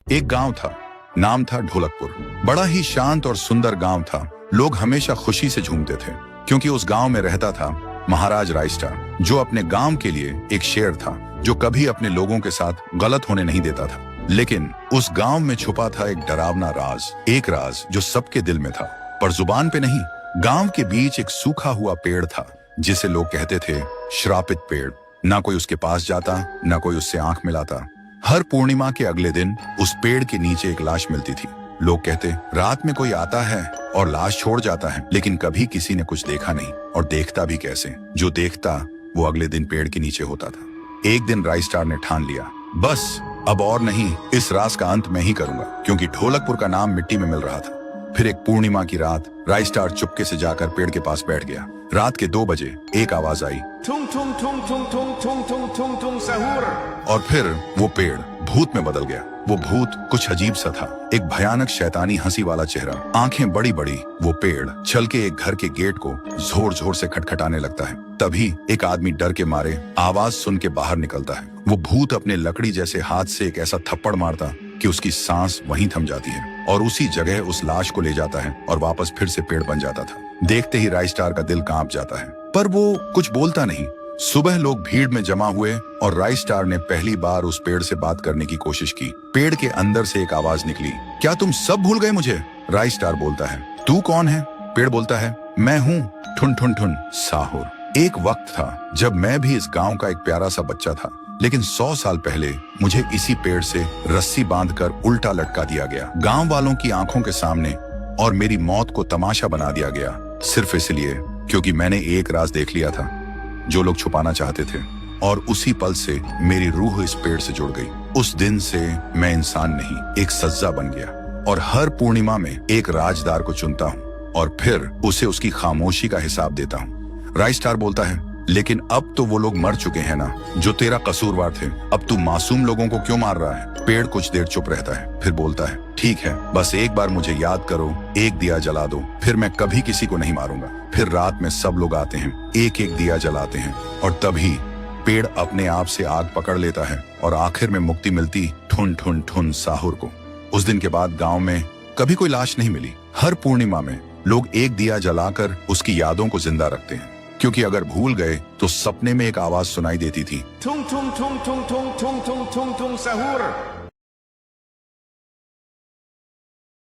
एक गांव था, नाम था ढोलकपुर। बड़ा ही शांत और सुंदर गांव था। लोग हमेशा खुशी से झूमते थे क्योंकि उस गांव में रहता था महाराज रायस्टार, जो अपने गांव के लिए एक शेर था जो कभी अपने लोगों के साथ गलत होने नहीं देता था। लेकिन उस गांव में छुपा था एक डरावना राज, एक राज जो सबके दिल में था पर जुबान पे नहीं। गांव के बीच एक सूखा हुआ पेड़ था जिसे लोग कहते थे श्रापित पेड़। ना कोई उसके पास जाता, ना कोई उससे आंख मिलाता। हर पूर्णिमा के अगले दिन उस पेड़ के नीचे एक लाश मिलती थी। लोग कहते रात में कोई आता है और लाश छोड़ जाता है, लेकिन कभी किसी ने कुछ देखा नहीं और देखता भी कैसे। जो देखता वो अगले दिन पेड़ के नीचे होता था। एक दिन रायस्टार ने ठान लिया, बस अब और नहीं, इस राज का अंत मैं ही करूंगा, क्योंकि ढोलकपुर का नाम मिट्टी में मिल रहा था। फिर एक पूर्णिमा की रात रायस्टार चुपके से जाकर पेड़ के पास बैठ गया। रात के 2 बजे एक आवाज आई, थुंग थुंग थुंग थुंग थुंग थुंग थुंग थुंग थुंग सहूर। और फिर वो पेड़ भूत में बदल गया। वो भूत कुछ अजीब सा था, एक भयानक शैतानी हंसी वाला चेहरा, आंखें बड़ी बड़ी। वो पेड़ चल के एक घर के गेट को जोर जोर से खटखटाने लगता है। तभी एक आदमी डर के मारे आवाज सुन के बाहर निकलता है। वो भूत अपने लकड़ी जैसे हाथ से एक ऐसा थप्पड़ मारता कि उसकी सांस वहीं थम जाती है और उसी जगह उस लाश को ले जाता है और वापस फिर से पेड़ बन जाता था। देखते ही रायस्टार का दिल कांप जाता है, पर वो कुछ बोलता नहीं। सुबह लोग भीड़ में जमा हुए और रायस्टार ने पहली बार उस पेड़ से बात करने की कोशिश की। पेड़ के अंदर से एक आवाज निकली, क्या तुम सब भूल गए मुझे? रायस्टार बोलता है, तू कौन है? पेड़ बोलता है, मैं हूँ ठुन ठुन ठुन साहुर। एक वक्त था जब मैं भी इस गांव का एक प्यारा सा बच्चा था, लेकिन 100 साल पहले मुझे इसी पेड़ से रस्सी बांधकर उल्टा लटका दिया गया, गांव वालों की आंखों के सामने, और मेरी मौत को तमाशा बना दिया गया, सिर्फ इसलिए क्योंकि मैंने एक राज देख लिया था जो लोग छुपाना चाहते थे। और उसी पल से मेरी रूह इस पेड़ से जुड़ गई। उस दिन से मैं इंसान नहीं, एक सज्जा बन गया और हर पूर्णिमा में एक राजदार को चुनता हूँ और फिर उसे उसकी खामोशी का हिसाब देता हूँ। रायस्टार बोलता है, लेकिन अब तो वो लोग मर चुके हैं ना जो तेरा कसूरवार थे। अब तू मासूम लोगों को क्यों मार रहा है? पेड़ कुछ देर चुप रहता है, फिर बोलता है, ठीक है, बस एक बार मुझे याद करो, एक दिया जला दो, फिर मैं कभी किसी को नहीं मारूंगा। फिर रात में सब लोग आते हैं, एक एक दिया जलाते हैं और तभी पेड़ अपने आप से आग पकड़ लेता है और आखिर में मुक्ति मिलती ठुन ठुन ठुन साहुर को। उस दिन के बाद गांव में कभी कोई लाश नहीं मिली। हर पूर्णिमा में लोग एक दिया जलाकर उसकी यादों को जिंदा रखते हैं, क्योंकि अगर भूल गए तो सपने में एक आवाज सुनाई देती थी, थुंग थुंग थुंग थुंग थुंग थुंग थुंग थुंग थुंग सहूर।